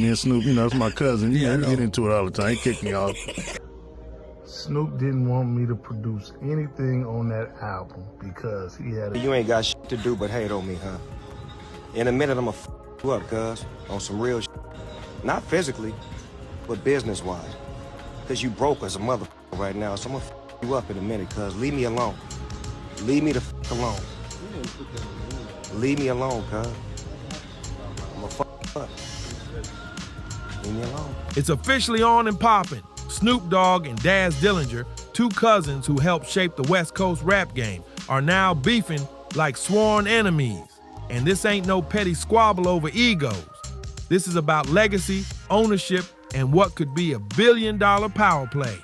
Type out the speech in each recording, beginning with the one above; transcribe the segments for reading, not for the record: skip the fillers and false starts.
Me and Snoop, it's my cousin. We get into it all the time. He kicked me off. Snoop didn't want me to produce anything on that album because he had You ain't got shit to do but hate on me, huh? In a minute, I'ma f you up, cuz, on some real shit. Not physically, but business-wise. Cause you broke as a motherfucker right now, so I'ma f you up in a minute, cuz. Leave me alone. Leave me the f alone. Leave me alone, cuz. I'ma f up. Leave me alone. It's officially on and popping. Snoop Dogg and Daz Dillinger, two cousins who helped shape the West Coast rap game, are now beefing like sworn enemies. And this ain't no petty squabble over egos. This is about legacy, ownership, and what could be $1 billion power play.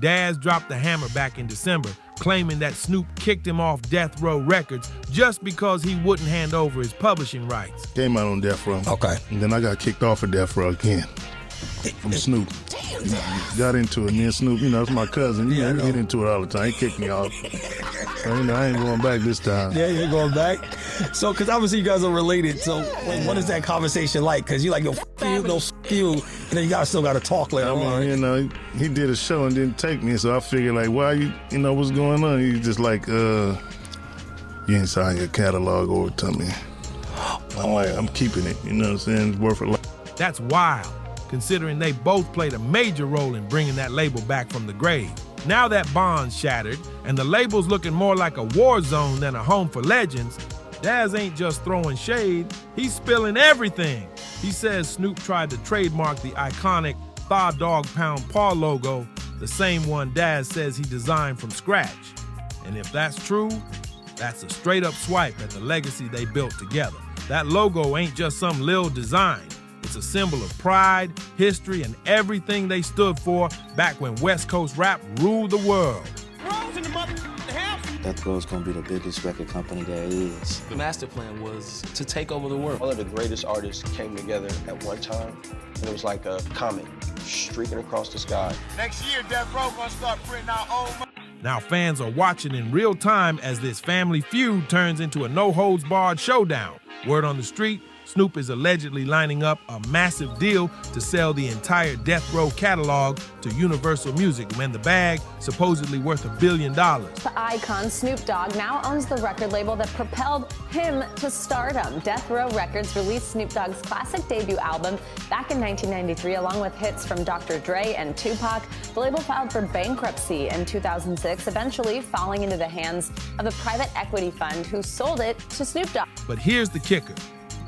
Daz dropped the hammer back in December, claiming that Snoop kicked him off Death Row Records just because he wouldn't hand over his publishing rights. Came out on Death Row. Okay. And then I got kicked off of Death Row again. From Snoop. Got into it. Me and Snoop, it's my cousin. We get into it all the time. He kicked me off. So, I ain't going back this time. Yeah, you ain't going back? So, because obviously you guys are related. So, what is that conversation like? Because you like, yo, f you, no f you. And then you guys still got to talk later on. He did a show and didn't take me. So I figured, like, why you what's going on? He's just like, you ain't signing your catalog over to me. I'm like, I'm keeping it. You know what I'm saying? It's worth a lot. That's wild, considering they both played a major role in bringing that label back from the grave. Now that bond's shattered and the label's looking more like a war zone than a home for legends, Daz ain't just throwing shade, he's spilling everything. He says Snoop tried to trademark the iconic Thaw Dog Pound Paw logo, the same one Daz says he designed from scratch. And if that's true, that's a straight up swipe at the legacy they built together. That logo ain't just some lil design. It's a symbol of pride, history, and everything they stood for back when West Coast rap ruled the world. Death Row's gonna be the biggest record company there is. The master plan was to take over the world. All of the greatest artists came together at one time, and it was like a comet streaking across the sky. Next year, Death Row gonna start printing our own money. Now fans are watching in real time as this family feud turns into a no-holds-barred showdown. Word on the street, Snoop is allegedly lining up a massive deal to sell the entire Death Row catalog to Universal Music when the bag, supposedly worth $1 billion. The icon Snoop Dogg now owns the record label that propelled him to stardom. Death Row Records released Snoop Dogg's classic debut album back in 1993, along with hits from Dr. Dre and Tupac. The label filed for bankruptcy in 2006, eventually falling into the hands of a private equity fund who sold it to Snoop Dogg. But here's the kicker.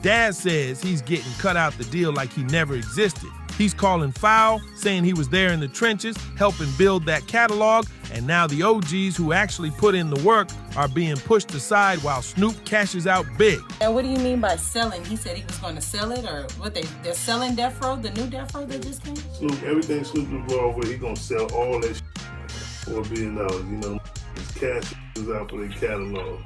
Daz says he's getting cut out the deal like he never existed. He's calling foul, saying he was there in the trenches, helping build that catalog, and now the OGs who actually put in the work are being pushed aside while Snoop cashes out big. And what do you mean by selling? He said he was going to sell it, or what they're selling Death Row, the new Death Row that just came? Snoop, everything Snoop involved with, he gonna sell all that for $1 billion. His cash is out for their catalog.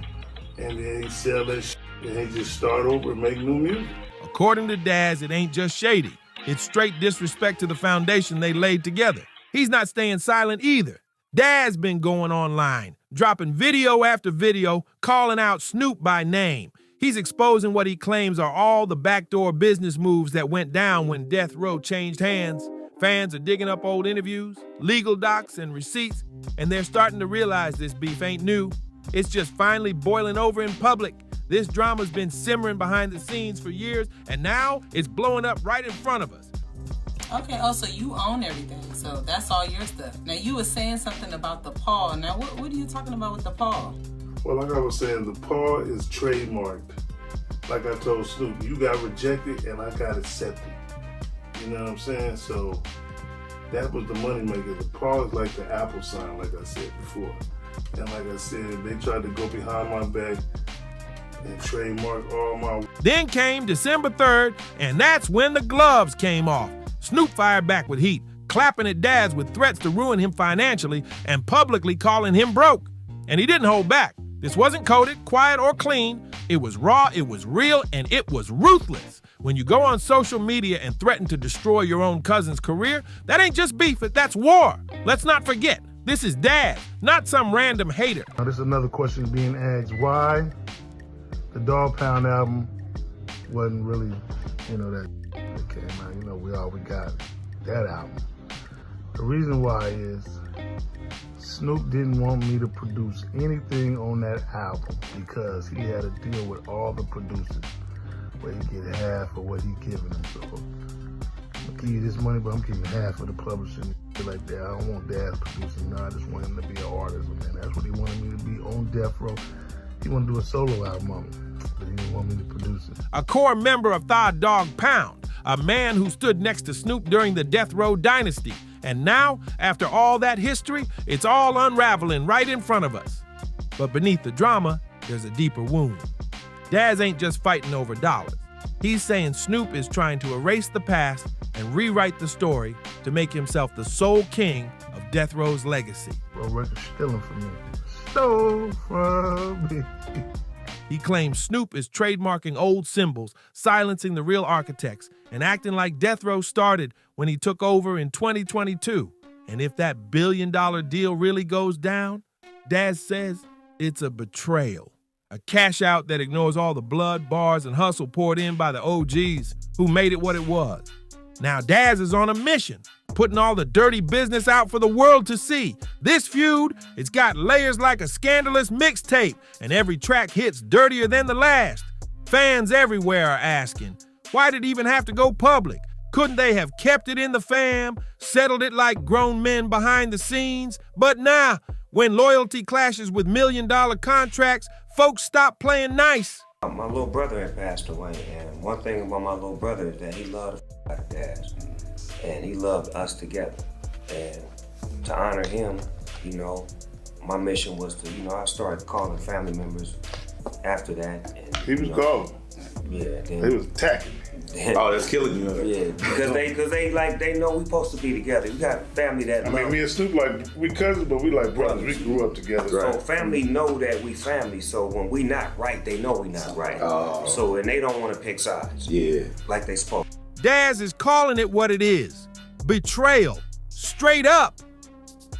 And then he sell that shit, and he just start over and make new music. According to Daz, it ain't just shady. It's straight disrespect to the foundation they laid together. He's not staying silent either. Daz been going online, dropping video after video, calling out Snoop by name. He's exposing what he claims are all the backdoor business moves that went down when Death Row changed hands. Fans are digging up old interviews, legal docs, and receipts, and they're starting to realize this beef ain't new. It's just finally boiling over in public. This drama's been simmering behind the scenes for years, and now it's blowing up right in front of us. Okay, so you own everything, so that's all your stuff. Now, you were saying something about the paw. Now, what are you talking about with the paw? Well, like I was saying, the paw is trademarked. Like I told Snoop, you got rejected and I got accepted. You know what I'm saying? So that was the money maker. The paw is like the Apple sign, like I said before. And like I said, they tried to go behind my back and trademark all my... Then came December 3rd, and that's when the gloves came off. Snoop fired back with heat, clapping at Daz with threats to ruin him financially and publicly calling him broke. And he didn't hold back. This wasn't coded, quiet, or clean. It was raw, it was real, and it was ruthless. When you go on social media and threaten to destroy your own cousin's career, that ain't just beef, that's war. Let's not forget, this is Daz, not some random hater. Now, this is another question being asked. Why the Dog Pound album wasn't really, that came out. we got that album. The reason why is Snoop didn't want me to produce anything on that album because he had to deal with all the producers where he get half of what he giving them. So I'll give you this money, but I'm giving half of the publishing like that. I don't want Daz producing. No, I just want him to be an artist, man. That's what he wanted me to be on Death Row. He wanted to do a solo album on it, but he didn't want me to produce it. A core member of Thought Dog Pound, a man who stood next to Snoop during the Death Row dynasty. And now, after all that history, it's all unraveling right in front of us. But beneath the drama, there's a deeper wound. Daz ain't just fighting over dollars. He's saying Snoop is trying to erase the past and rewrite the story to make himself the sole king of Death Row's legacy. Row Records stealing from me. Stole from me. He claims Snoop is trademarking old symbols, silencing the real architects, and acting like Death Row started when he took over in 2022. And if that $1 billion deal really goes down, Daz says it's a betrayal. A cash out that ignores all the blood, bars, and hustle poured in by the OGs who made it what it was. Now Daz is on a mission, putting all the dirty business out for the world to see. This feud, it's got layers like a scandalous mixtape, and every track hits dirtier than the last. Fans everywhere are asking, why did it even have to go public? Couldn't they have kept it in the fam, settled it like grown men behind the scenes? But nah, when loyalty clashes with $1 million contracts, folks stop playing nice. My little brother had passed away, and one thing about my little brother is that he loved like Daz, and he loved us together. And to honor him, you know, my mission was to, I started calling family members after that. And, he was calling. Yeah. Then, they was attacking. Oh, that's killing you. Yeah, because they know we supposed to be together. We got family that love. I mean, me and Snoop, like, we cousins, but we like brothers. We grew up together. So family know that we family, so when we not right, they know we not right. So, and they don't want to pick sides. Yeah. Like they supposed. Daz is calling it what it is. Betrayal. Straight up.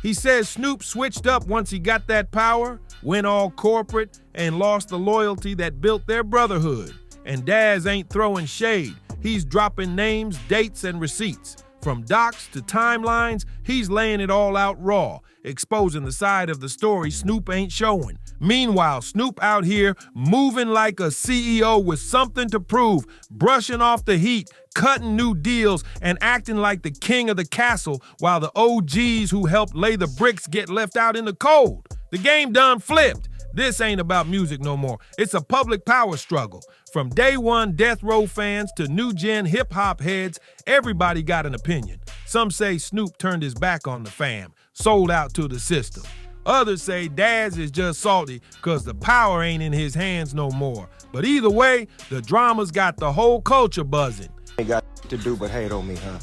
He says Snoop switched up once he got that power, went all corporate, and lost the loyalty that built their brotherhood. And Daz ain't throwing shade. He's dropping names, dates, and receipts. From docs to timelines, he's laying it all out raw, exposing the side of the story Snoop ain't showing. Meanwhile, Snoop out here moving like a CEO with something to prove, brushing off the heat, cutting new deals, and acting like the king of the castle while the OGs who helped lay the bricks get left out in the cold. The game done flipped. This ain't about music no more. It's a public power struggle. From day one Death Row fans to new gen hip hop heads, everybody got an opinion. Some say Snoop turned his back on the fam, sold out to the system. Others say Daz is just salty because the power ain't in his hands no more. But either way, the drama's got the whole culture buzzing. Ain't got to do but hate on me, huh?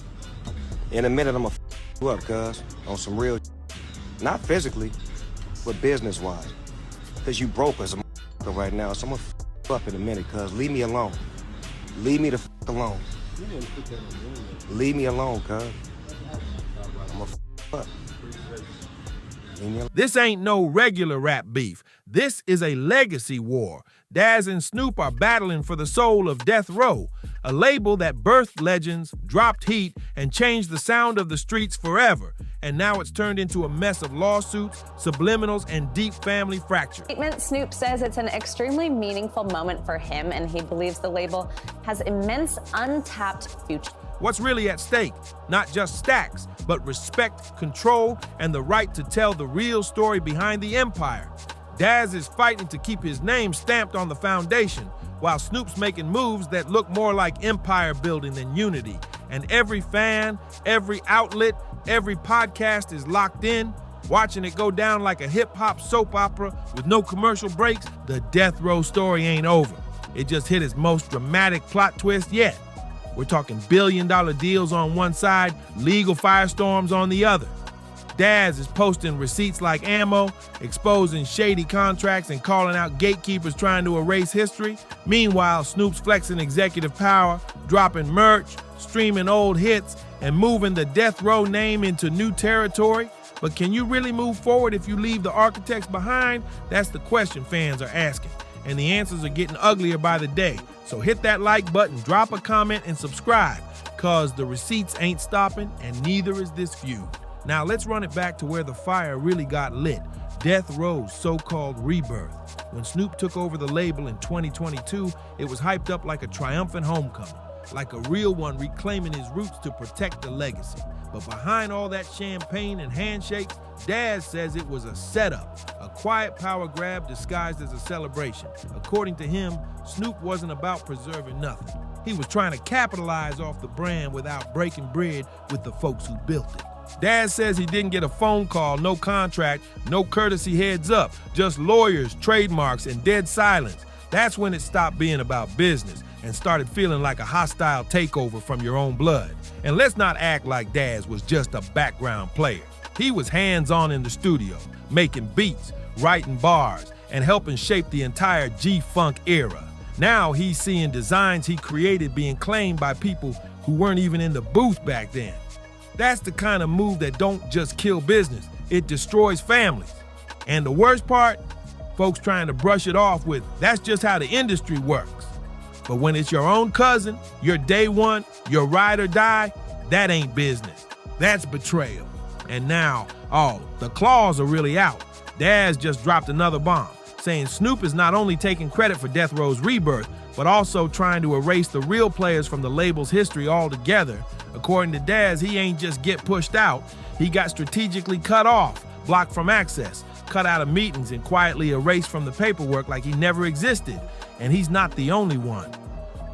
In a minute, I'ma you up, cuz, on some real not physically, but business-wise. Cause you broke as a right now, so I'ma you up in a minute, cuz. Leave me alone. Leave me the alone. Leave me alone, cuz. I'ma up. This ain't no regular rap beef. This is a legacy war. Daz and Snoop are battling for the soul of Death Row, a label that birthed legends, dropped heat, and changed the sound of the streets forever. And now it's turned into a mess of lawsuits, subliminals, and deep family fracture. Snoop says it's an extremely meaningful moment for him, and he believes the label has immense untapped future. What's really at stake? Not just stacks, but respect, control, and the right to tell the real story behind the empire. Daz is fighting to keep his name stamped on the foundation, while Snoop's making moves that look more like empire building than unity. And every fan, every outlet, every podcast is locked in, watching it go down like a hip-hop soap opera with no commercial breaks. The Death Row story ain't over. It just hit its most dramatic plot twist yet. We're talking $1 billion deals on one side, legal firestorms on the other. Daz is posting receipts like ammo, exposing shady contracts and calling out gatekeepers trying to erase history. Meanwhile, Snoop's flexing executive power, dropping merch, streaming old hits, and moving the Death Row name into new territory. But can you really move forward if you leave the architects behind? That's the question fans are asking. And the answers are getting uglier by the day. So hit that like button, drop a comment, and subscribe. Cause the receipts ain't stopping and neither is this feud. Now let's run it back to where the fire really got lit, Death Row's so-called rebirth. When Snoop took over the label in 2022, it was hyped up like a triumphant homecoming, like a real one reclaiming his roots to protect the legacy. But behind all that champagne and handshakes, Daz says it was a setup, a quiet power grab disguised as a celebration. According to him, Snoop wasn't about preserving nothing. He was trying to capitalize off the brand without breaking bread with the folks who built it. Daz says he didn't get a phone call, no contract, no courtesy heads up, just lawyers, trademarks, and dead silence. That's when it stopped being about business and started feeling like a hostile takeover from your own blood. And let's not act like Daz was just a background player. He was hands-on in the studio, making beats, writing bars, and helping shape the entire G-Funk era. Now he's seeing designs he created being claimed by people who weren't even in the booth back then. That's the kind of move that don't just kill business, it destroys families. And the worst part, folks trying to brush it off with, that's just how the industry works. But when it's your own cousin, your day one, your ride or die, that ain't business. That's betrayal. And now, the claws are really out. Daz just dropped another bomb, saying Snoop is not only taking credit for Death Row's rebirth, but also trying to erase the real players from the label's history altogether. According to Daz, he ain't just get pushed out, he got strategically cut off, blocked from access, cut out of meetings, and quietly erased from the paperwork like he never existed. And he's not the only one.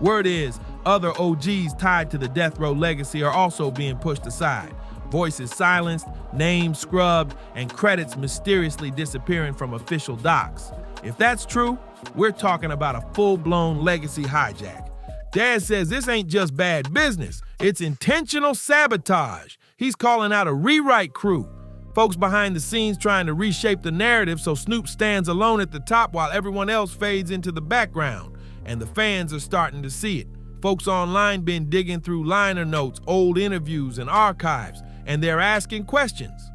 Word is, other OGs tied to the Death Row legacy are also being pushed aside. Voices silenced, names scrubbed, and credits mysteriously disappearing from official docs. If that's true, we're talking about a full-blown legacy hijack. Daz says this ain't just bad business, it's intentional sabotage. He's calling out a rewrite crew. Folks behind the scenes trying to reshape the narrative so Snoop stands alone at the top while everyone else fades into the background. And the fans are starting to see it. Folks online been digging through liner notes, old interviews, and archives, and they're asking questions.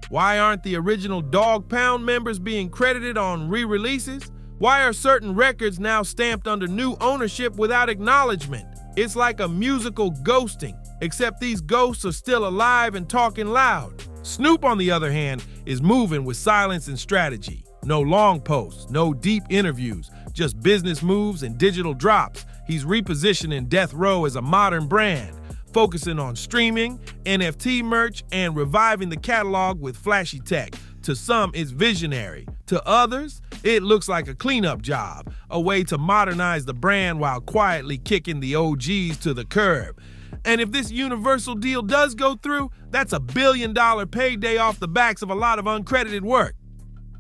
Why aren't the original Dog Pound members being credited on re-releases? Why are certain records now stamped under new ownership without acknowledgement? It's like a musical ghosting, except these ghosts are still alive and talking loud. Snoop, on the other hand, is moving with silence and strategy. No long posts, no deep interviews, just business moves and digital drops. He's repositioning Death Row as a modern brand, focusing on streaming, NFT merch, and reviving the catalog with flashy tech. To some, it's visionary. To others, it looks like a cleanup job, a way to modernize the brand while quietly kicking the OGs to the curb. And if this Universal deal does go through, that's $1 billion payday off the backs of a lot of uncredited work.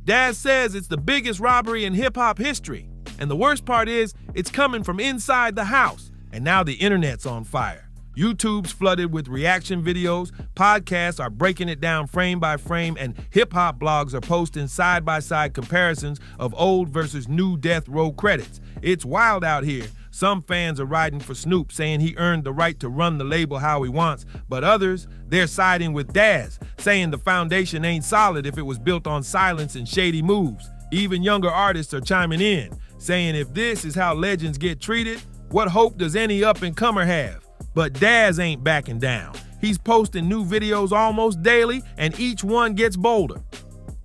Daz says it's the biggest robbery in hip-hop history. And the worst part is, it's coming from inside the house. And now the internet's on fire. YouTube's flooded with reaction videos, podcasts are breaking it down frame by frame, and hip-hop blogs are posting side-by-side comparisons of old versus new Death Row credits. It's wild out here. Some fans are riding for Snoop, saying he earned the right to run the label how he wants, but others, they're siding with Daz, saying the foundation ain't solid if it was built on silence and shady moves. Even younger artists are chiming in, saying if this is how legends get treated, what hope does any up-and-comer have? But Daz ain't backing down. He's posting new videos almost daily, and each one gets bolder.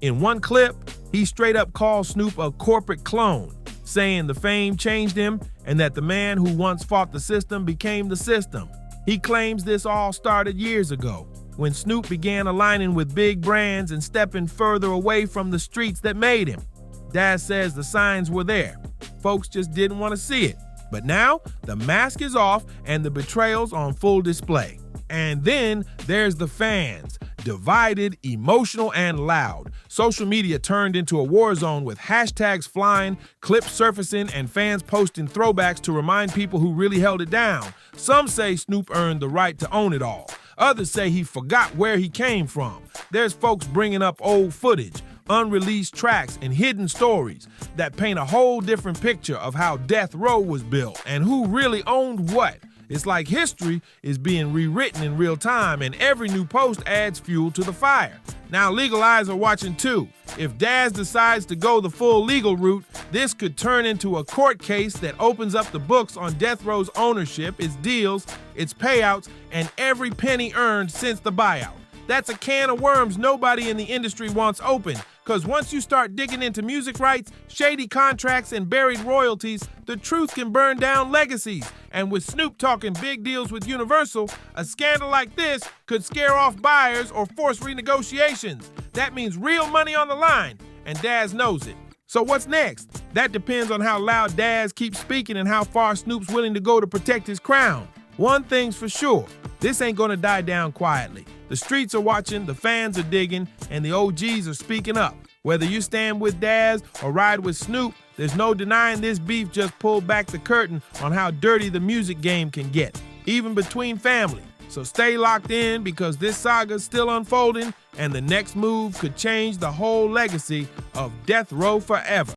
In one clip, he straight up calls Snoop a corporate clone, saying the fame changed him and that the man who once fought the system became the system. He claims this all started years ago, when Snoop began aligning with big brands and stepping further away from the streets that made him. Daz says the signs were there. Folks just didn't want to see it. But now, the mask is off and the betrayal's on full display. And then there's the fans, divided, emotional, and loud. Social media turned into a war zone with hashtags flying, clips surfacing, and fans posting throwbacks to remind people who really held it down. Some say Snoop earned the right to own it all. Others say he forgot where he came from. There's folks bringing up old footage, unreleased tracks, and hidden stories that paint a whole different picture of how Death Row was built and who really owned what. It's like history is being rewritten in real time, and every new post adds fuel to the fire. Now legal eyes are watching too. If Daz decides to go the full legal route, this could turn into a court case that opens up the books on Death Row's ownership, its deals, its payouts, and every penny earned since the buyout. That's a can of worms nobody in the industry wants open, because once you start digging into music rights, shady contracts, and buried royalties, the truth can burn down legacies. And with Snoop talking big deals with Universal, a scandal like this could scare off buyers or force renegotiations. That means real money on the line, and Daz knows it. So what's next? That depends on how loud Daz keeps speaking and how far Snoop's willing to go to protect his crown. One thing's for sure, this ain't gonna die down quietly. The streets are watching, the fans are digging, and the OGs are speaking up. Whether you stand with Daz or ride with Snoop, there's no denying this beef just pulled back the curtain on how dirty the music game can get, even between family. So stay locked in, because this saga's still unfolding, and the next move could change the whole legacy of Death Row forever.